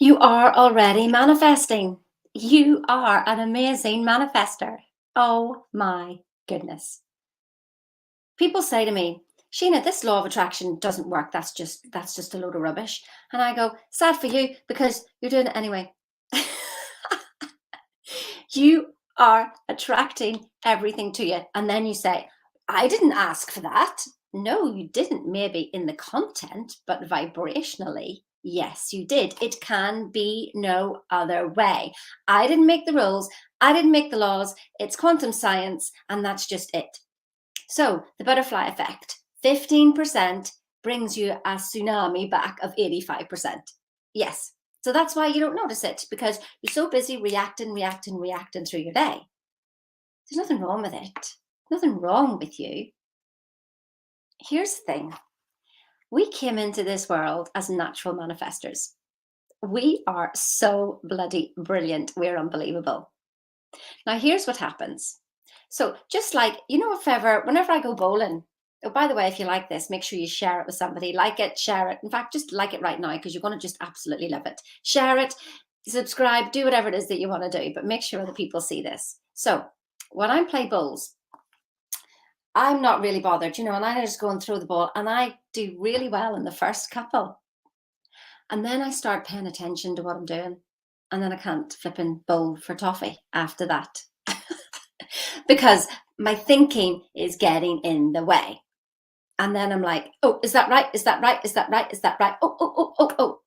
You are already manifesting. You are an amazing manifester. Oh my goodness. People say to me, Sheena, this law of attraction doesn't work. That's just a load of rubbish. And I go, sad for you because you're doing it anyway. You are attracting everything to you. And then you say, I didn't ask for that. No, you didn't, maybe in the content, but vibrationally, yes, you did. It can be no other way. I didn't make the rules. I didn't make the laws. It's quantum science, and that's just it. So, the butterfly effect 15% brings you a tsunami back of 85%. Yes. So that's why you don't notice it because you're so busy reacting through your day. There's nothing wrong with it. Nothing wrong with you. Here's the thing. We came into this world as natural manifestors. We are so bloody brilliant. We're unbelievable. Now, here's what happens. So, just like, if ever, whenever I go bowling, oh, by the way, if you like this, make sure you share it with somebody. Like it, share it. In fact, just like it right now because you're going to just absolutely love it. Share it, subscribe, do whatever it is that you want to do, but make sure that people see this. So, when I play bowls, I'm not really bothered, and I just go and throw the ball and I do really well in the first couple. And then I start paying attention to what I'm doing. And then I can't flipping bowl for toffee after that. Because my thinking is getting in the way. And then I'm like, oh, is that right? Is that right? Is that right? Is that right? Oh.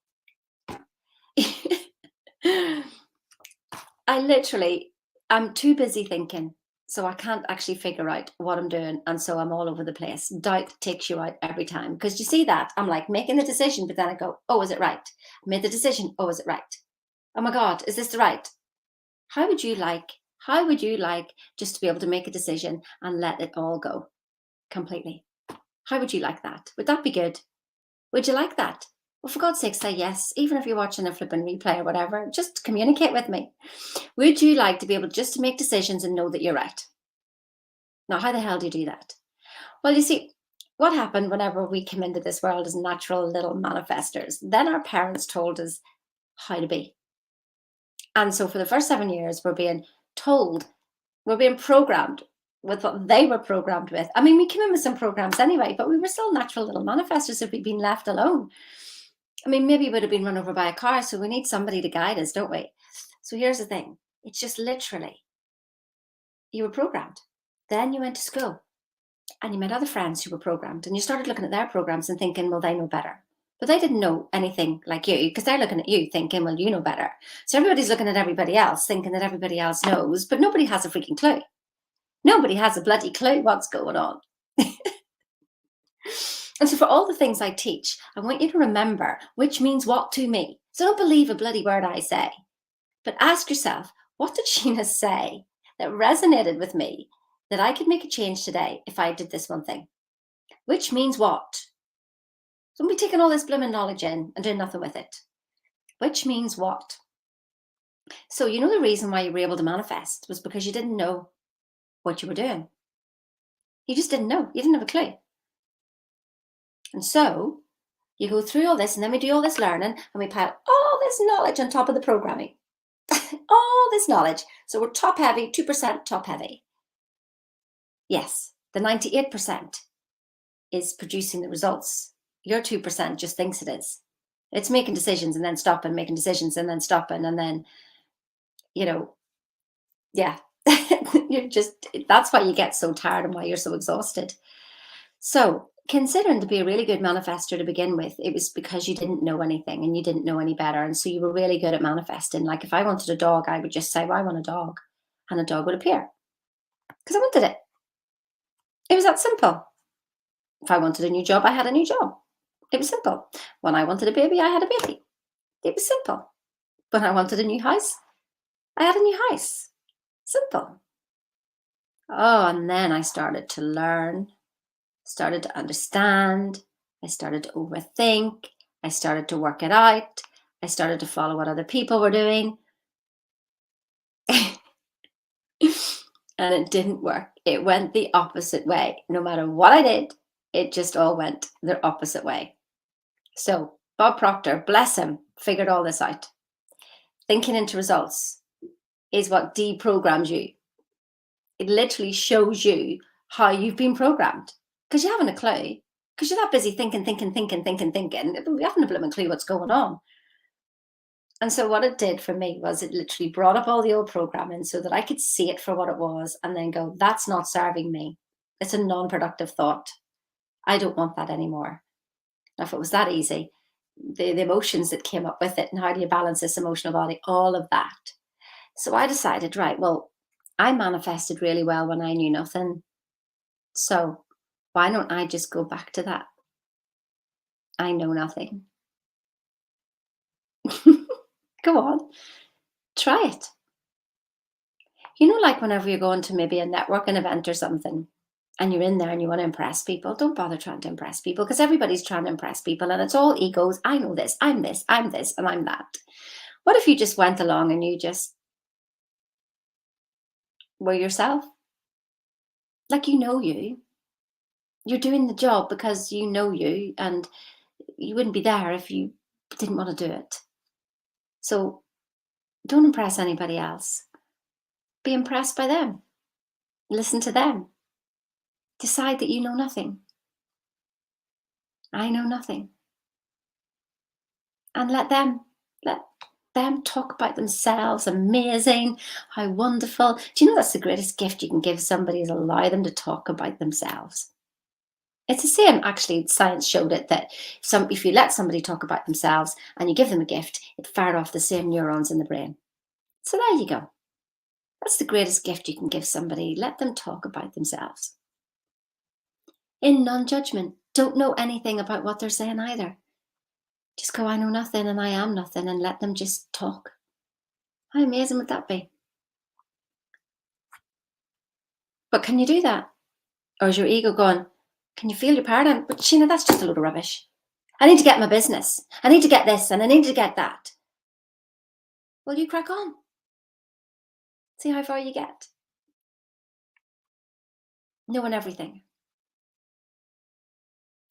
I'm too busy thinking. So I can't actually figure out what I'm doing. And so I'm all over the place. Doubt takes you out every time. Because you see that? I'm like making the decision, but then I go, oh, is it right? I made the decision. Oh, is it right? Oh my God, is this the right? How would you like just to be able to make a decision and let it all go completely? How would you like that? Would that be good? Would you like that? Well, for God's sake, say yes. Even if you're watching a flipping replay or whatever, just communicate with me. Would you like to be able just to make decisions and know that you're right? Now, how the hell do you do that? Well, you see, what happened whenever we came into this world as natural little manifestors? Then our parents told us how to be. And so for the first 7 years, we're being told, we're being programmed with what they were programmed with. I mean, we came in with some programs anyway, but we were still natural little manifestors if we'd been left alone. I mean, maybe we would have been run over by a car, so we need somebody to guide us, don't we? So here's the thing. It's just literally, you were programmed. Then you went to school and you met other friends who were programmed and you started looking at their programs and thinking, well, they know better. But they didn't know anything like you because they're looking at you thinking, well, you know better. So everybody's looking at everybody else thinking that everybody else knows, but nobody has a freaking clue. Nobody has a bloody clue what's going on. And so for all the things I teach, I want you to remember which means what to me. So don't believe a bloody word I say, but ask yourself, what did Sheena say that resonated with me that I could make a change today if I did this one thing? Which means what? Don't be taking all this blooming knowledge in and doing nothing with it. Which means what? So you know the reason why you were able to manifest was because you didn't know what you were doing. You just didn't know. You didn't have a clue. And so you go through all this and then we do all this learning and we pile all this knowledge on top of the programming. All this knowledge. So we're top heavy, 2% top heavy. Yes, the 98% is producing the results. Your 2% just thinks it is. It's making decisions and then stopping, making decisions and then stopping. And then, yeah, that's why you get so tired and why you're so exhausted. So considering to be a really good manifester to begin with, it was because you didn't know anything and you didn't know any better. And so you were really good at manifesting. Like if I wanted a dog, I would just say, well, I want a dog. And a dog would appear because I wanted it. It was that simple. If I wanted a new job, I had a new job. It was simple. When I wanted a baby, I had a baby. It was simple. When I wanted a new house, I had a new house. Simple. Oh, and then I started to learn, started to understand. I started to overthink. I started to work it out. I started to follow what other people were doing. And it didn't work. It went the opposite way. No matter what I did, it just all went the opposite way. So Bob Proctor, bless him, figured all this out. thinking into results is what deprograms you. It literally shows you how you've been programmed because you haven't a clue. Because you're that busy thinking. We haven't a blooming clue what's going on. And so what it did for me was it literally brought up all the old programming so that I could see it for what it was and then go, that's not serving me. It's a non-productive thought. I don't want that anymore. Now, if it was that easy, the emotions that came up with it and how do you balance this emotional body, all of that. So I decided, right, well, I manifested really well when I knew nothing. So why don't I just go back to that? I know nothing. Go on, try it. You know, like whenever you're going to maybe a networking event or something and you're in there and you want to impress people, don't bother trying to impress people because everybody's trying to impress people and it's all egos. I know this, I'm this, I'm this, and I'm that. What if you just went along and you just were yourself? Like you know you. You're doing the job because you know you and you wouldn't be there if you didn't want to do it. So don't impress anybody else. Be impressed by them. Listen to them. Decide that you know nothing. I know nothing. And let them talk about themselves. Amazing. How wonderful. Do you know that's the greatest gift you can give somebody is allow them to talk about themselves? It's the same, actually, science showed it that if you let somebody talk about themselves and you give them a gift, it fired off the same neurons in the brain. So there you go. That's the greatest gift you can give somebody. Let them talk about themselves. In non-judgment. Don't know anything about what they're saying either. Just go, I know nothing and I am nothing, and let them just talk. How amazing would that be? But can you do that? Or is your ego going, can you feel your paradigm? But Sheena, that's just a load of rubbish. I need to get my business. I need to get this and I need to get that. Well, you crack on. See how far you get. Knowing everything.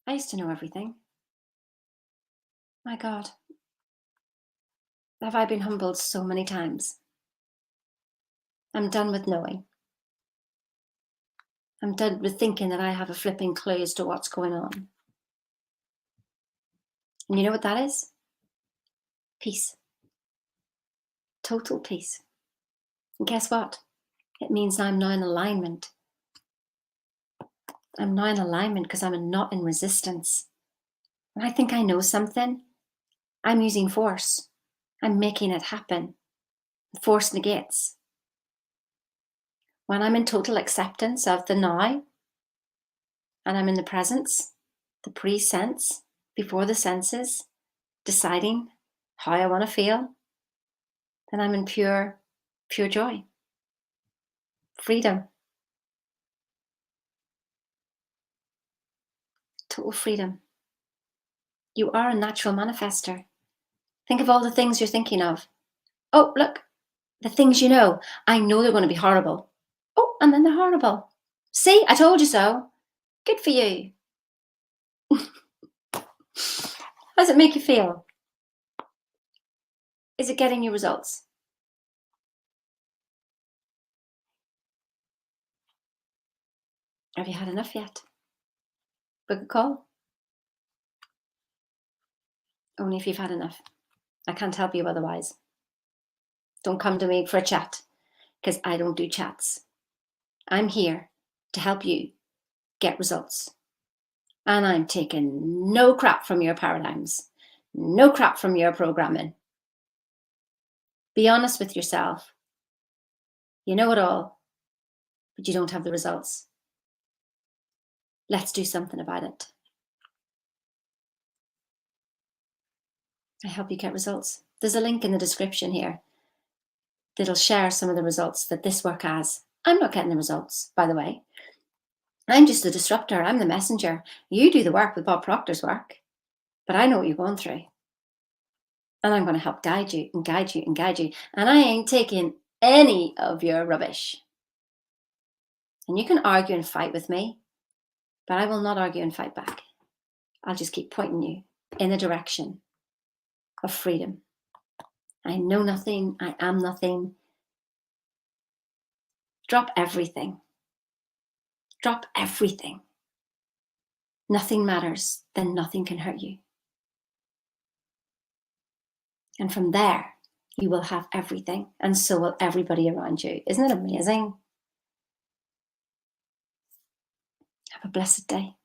I used to know everything. My God. Have I been humbled so many times? I'm done with knowing. I'm done with thinking that I have a flipping clue as to what's going on. And you know what that is? Peace. Total peace. And guess what? It means I'm now in alignment. I'm now in alignment because I'm not in resistance. When I think I know something, I'm using force. I'm making it happen. Force negates. When I'm in total acceptance of the now, and I'm in the presence, the pre-sense, before the senses, deciding how I want to feel, then I'm in pure joy, freedom, total freedom. You are a natural manifester. Think of all the things you're thinking of. Oh, look, the things you know. I know they're going to be horrible. Oh, and then they're horrible. See, I told you so. Good for you. How does it make you feel? Is it getting you results? Have you had enough yet? Book a call. Only if you've had enough. I can't help you otherwise. Don't come to me for a chat because I don't do chats. I'm here to help you get results. And I'm taking no crap from your paradigms, no crap from your programming. Be honest with yourself. You know it all, but you don't have the results. Let's do something about it. I help you get results. There's a link in the description here that'll share some of the results that this work has. I'm not getting the results, by the way. I'm just the disruptor. I'm the messenger. You do the work with Bob Proctor's work, but I know what you're going through. And I'm going to help guide you and guide you and guide you. And I ain't taking any of your rubbish. And you can argue and fight with me, but I will not argue and fight back. I'll just keep pointing you in the direction of freedom. I know nothing, I am nothing. Drop everything. Drop everything. Nothing matters, then nothing can hurt you. And from there, you will have everything, and so will everybody around you. Isn't it amazing? Have a blessed day.